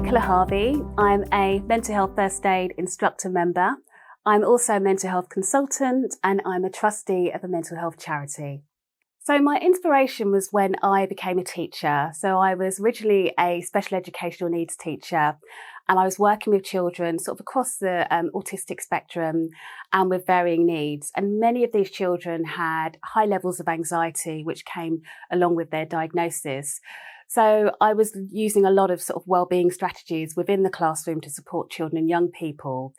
Nicola Harvey. I'm a mental health first aid instructor member. I'm also a mental health consultant and I'm a trustee of a mental health charity. So my inspiration was when I became a teacher. So I was originally a special educational needs teacher and I was working with children sort of across the autistic spectrum and with varying needs. And many of these children had high levels of anxiety, which came along with their diagnosis. So I was using a lot of sort of wellbeing strategies within the classroom to support children and young people.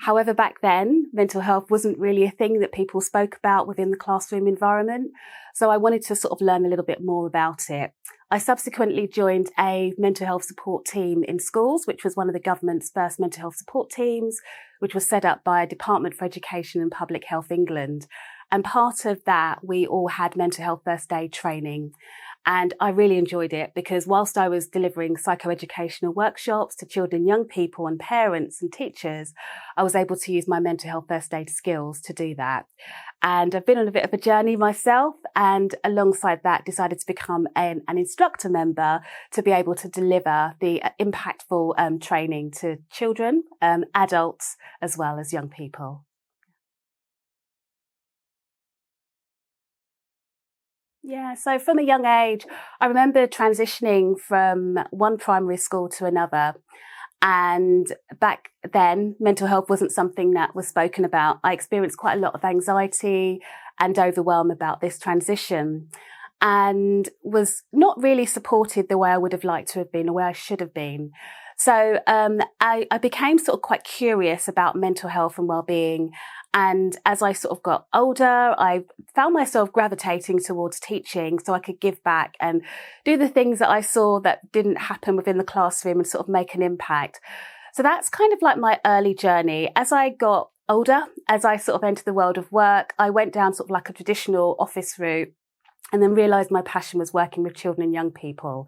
However, back then, mental health wasn't really a thing that people spoke about within the classroom environment. So I wanted to sort of learn a little bit more about it. I subsequently joined a mental health support team in schools, which was one of the government's first mental health support teams, which was set up by Department for Education and Public Health England. And part of that, we all had mental health first aid training. And I really enjoyed it because whilst I was delivering psychoeducational workshops to children, young people and parents and teachers, I was able to use my mental health first aid skills to do that. And I've been on a bit of a journey myself and alongside that decided to become an instructor member to be able to deliver the impactful training to children, adults, as well as young people. Yeah, so from a young age, I remember transitioning from one primary school to another. And back then, mental health wasn't something that was spoken about. I experienced quite a lot of anxiety and overwhelm about this transition and was not really supported the way I would have liked to have been or where I should have been. So I became sort of quite curious about mental health and well-being. And as I sort of got older, I found myself gravitating towards teaching so I could give back and do the things that I saw that didn't happen within the classroom and sort of make an impact. So that's kind of like my early journey. As I got older, as I sort of entered the world of work, I went down sort of like a traditional office route and then realised my passion was working with children and young people.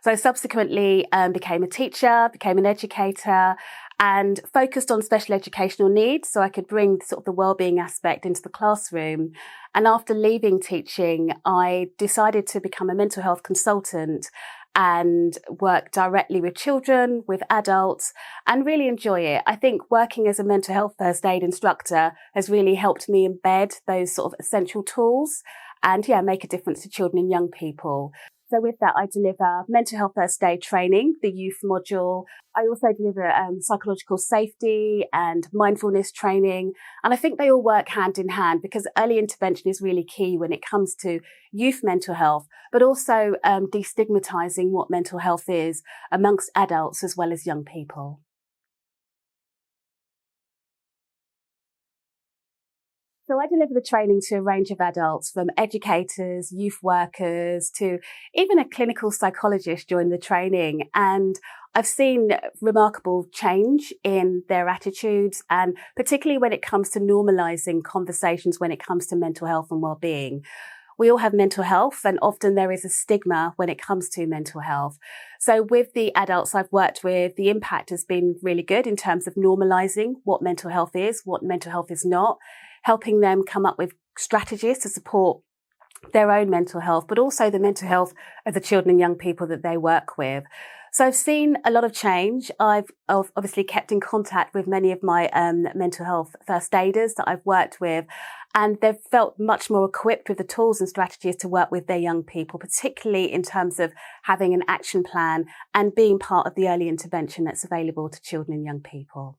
So I subsequently became a teacher, became an educator and focused on special educational needs so I could bring sort of the wellbeing aspect into the classroom. And after leaving teaching, I decided to become a mental health consultant and work directly with children, with adults, and really enjoy it. I think working as a mental health first aid instructor has really helped me embed those sort of essential tools and make a difference to children and young people. So with that, I deliver mental health first aid training, the youth module. I also deliver psychological safety and mindfulness training. And I think they all work hand in hand because early intervention is really key when it comes to youth mental health, but also destigmatizing what mental health is amongst adults as well as young people. So I deliver the training to a range of adults, from educators, youth workers, to even a clinical psychologist join the training. And I've seen remarkable change in their attitudes, and particularly when it comes to normalising conversations when it comes to mental health and well-being. We all have mental health and often there is a stigma when it comes to mental health. So with the adults I've worked with, the impact has been really good in terms of normalising what mental health is, what mental health is not, helping them come up with strategies to support their own mental health, but also the mental health of the children and young people that they work with. So I've seen a lot of change. I've obviously kept in contact with many of my mental health first aiders that I've worked with, and they've felt much more equipped with the tools and strategies to work with their young people, particularly in terms of having an action plan and being part of the early intervention that's available to children and young people.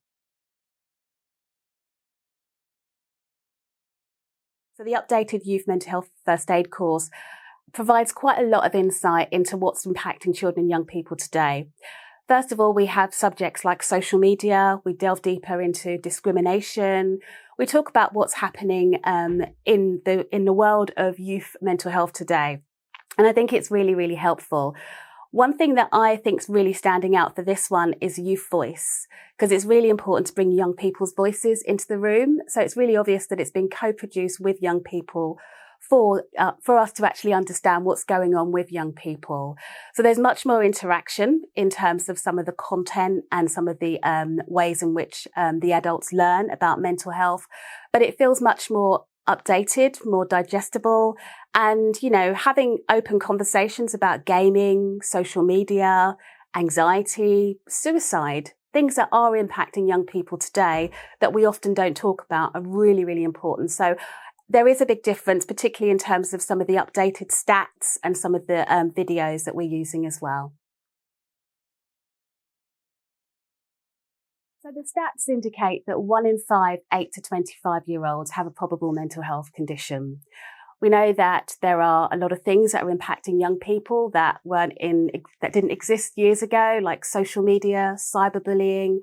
So the updated Youth Mental Health First Aid course provides quite a lot of insight into what's impacting children and young people today. First of all, we have subjects like social media. We delve deeper into discrimination. We talk about what's happening in the world of youth mental health today. And I think it's really, really helpful. One thing that I think is really standing out for this one is youth voice, because it's really important to bring young people's voices into the room. So it's really obvious that it's been co-produced with young people for us to actually understand what's going on with young people. So there's much more interaction in terms of some of the content and some of the ways in which the adults learn about mental health, but it feels much more updated, more digestible, and, having open conversations about gaming, social media, anxiety, suicide. Things that are impacting young people today that we often don't talk about are really, really important. So there is a big difference, particularly in terms of some of the updated stats and some of the videos that we're using as well. So the stats indicate that 1 in 5 8 to 25-year-olds have a probable mental health condition. We know that there are a lot of things that are impacting young people that didn't exist years ago, like social media, cyberbullying.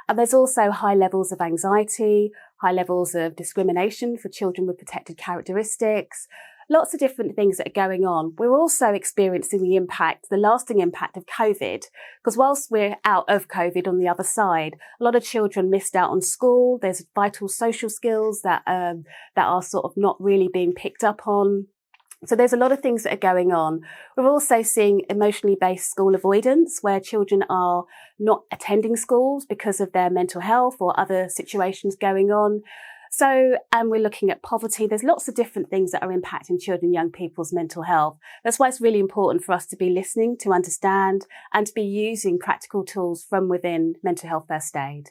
And there's also high levels of anxiety, high levels of discrimination for children with protected characteristics, lots of different things that are going on. We're also experiencing the lasting impact of COVID, because whilst we're out of COVID on the other side, a lot of children missed out on school. There's vital social skills that are sort of not really being picked up on. So there's a lot of things that are going on. We're also seeing emotionally based school avoidance, where children are not attending schools because of their mental health or other situations going on. So, and we're looking at poverty. There's lots of different things that are impacting children and young people's mental health. That's why it's really important for us to be listening, to understand, and to be using practical tools from within mental health first aid.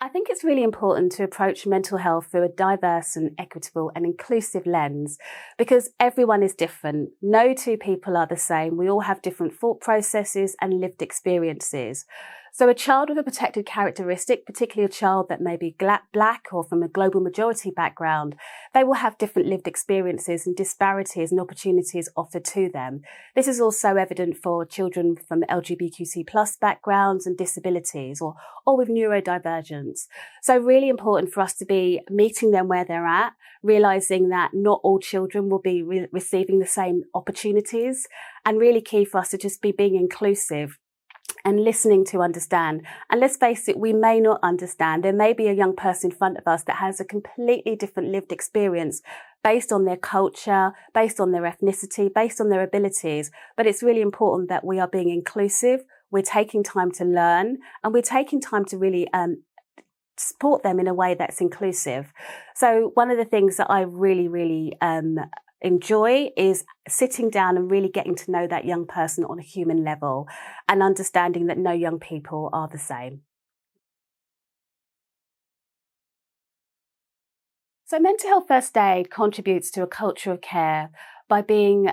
I think it's really important to approach mental health through a diverse and equitable and inclusive lens, because everyone is different. No two people are the same. We all have different thought processes and lived experiences. So a child with a protected characteristic, particularly a child that may be black or from a global majority background, they will have different lived experiences and disparities and opportunities offered to them. This is also evident for children from LGBTQ+ backgrounds and disabilities or with neurodivergence. So really important for us to be meeting them where they're at, realising that not all children will be receiving the same opportunities, and really key for us to just be being inclusive and listening to understand. And let's face it, we may not understand. There may be a young person in front of us that has a completely different lived experience based on their culture, based on their ethnicity, based on their abilities. But it's really important that we are being inclusive. We're taking time to learn, and we're taking time to really support them in a way that's inclusive. So one of the things that I really enjoy is sitting down and really getting to know that young person on a human level and understanding that no young people are the same. So mental health first aid contributes to a culture of care by being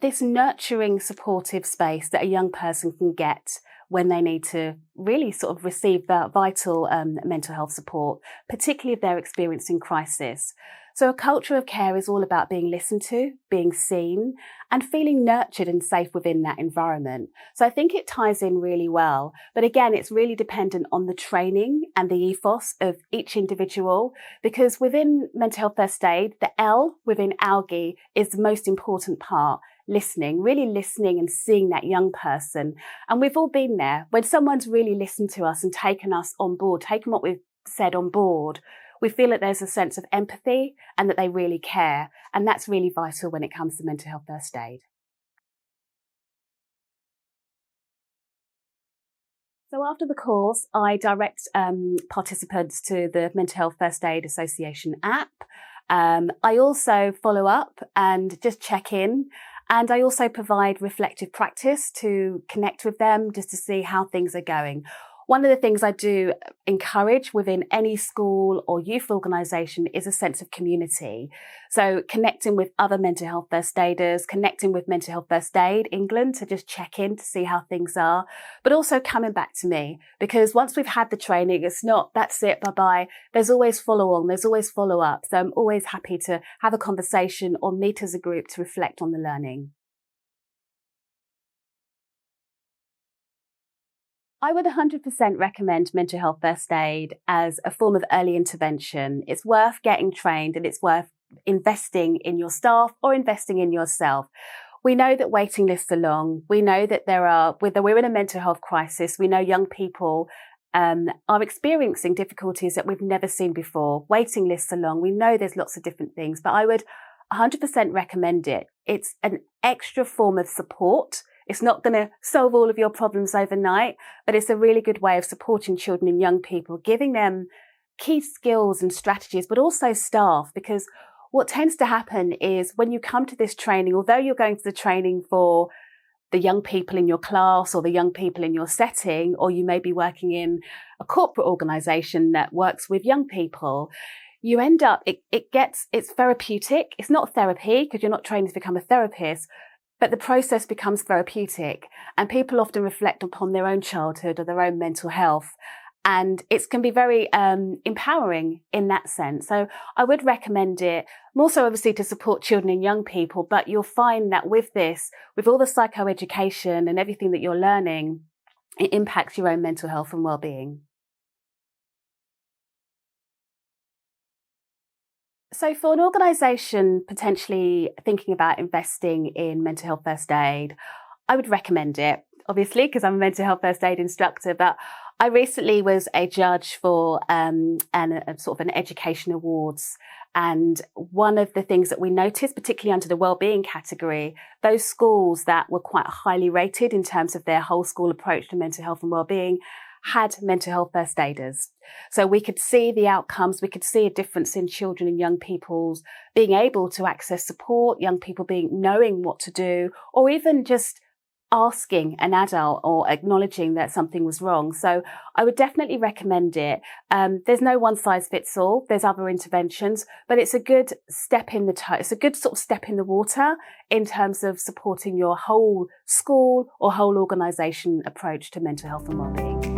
this nurturing, supportive space that a young person can get when they need to really sort of receive that vital mental health support, particularly if they're experiencing crisis. So a culture of care is all about being listened to, being seen, and feeling nurtured and safe within that environment. So I think it ties in really well. But again, it's really dependent on the training and the ethos of each individual, because within mental health first aid, the L within algae is the most important part. Listening, really listening and seeing that young person. And we've all been there. When someone's really listened to us and taken us on board, taken what we've said on board, we feel that there's a sense of empathy and that they really care. And that's really vital when it comes to mental health first aid. So after the course, I direct participants to the Mental Health First Aid Association app. I also follow up and just check in. And I also provide reflective practice to connect with them just to see how things are going. One of the things I do encourage within any school or youth organisation is a sense of community. So connecting with other mental health first aiders, connecting with Mental Health First Aid England to just check in to see how things are, but also coming back to me, because once we've had the training, it's not, that's it, bye-bye. There's always follow on, there's always follow up. So I'm always happy to have a conversation or meet as a group to reflect on the learning. I would 100% recommend mental health first aid as a form of early intervention. It's worth getting trained and it's worth investing in your staff or investing in yourself. We know that waiting lists are long. We know that whether we're in a mental health crisis, we know young people are experiencing difficulties that we've never seen before. Waiting lists are long. We know there's lots of different things, but I would 100% recommend it. It's an extra form of support. It's not going to solve all of your problems overnight, but it's a really good way of supporting children and young people, giving them key skills and strategies, but also staff, because what tends to happen is when you come to this training, although you're going to the training for the young people in your class or the young people in your setting, or you may be working in a corporate organisation that works with young people, you end up, it's therapeutic. It's not therapy because you're not trained to become a therapist, but the process becomes therapeutic, and people often reflect upon their own childhood or their own mental health. And it can be very empowering in that sense. So I would recommend it, more so obviously to support children and young people, but you'll find that with this, with all the psychoeducation and everything that you're learning, it impacts your own mental health and well-being. So for an organisation potentially thinking about investing in mental health first aid, I would recommend it, obviously, because I'm a mental health first aid instructor, but I recently was a judge for a sort of an education awards. And one of the things that we noticed, particularly under the wellbeing category, those schools that were quite highly rated in terms of their whole school approach to mental health and wellbeing had mental health first aiders. So we could see the outcomes, we could see a difference in children and young people's being able to access support, young people knowing what to do, or even just asking an adult or acknowledging that something was wrong. So I would definitely recommend it. There's no one size fits all. There's other interventions, but it's a good step in it's a good sort of step in the water in terms of supporting your whole school or whole organisation approach to mental health and wellbeing.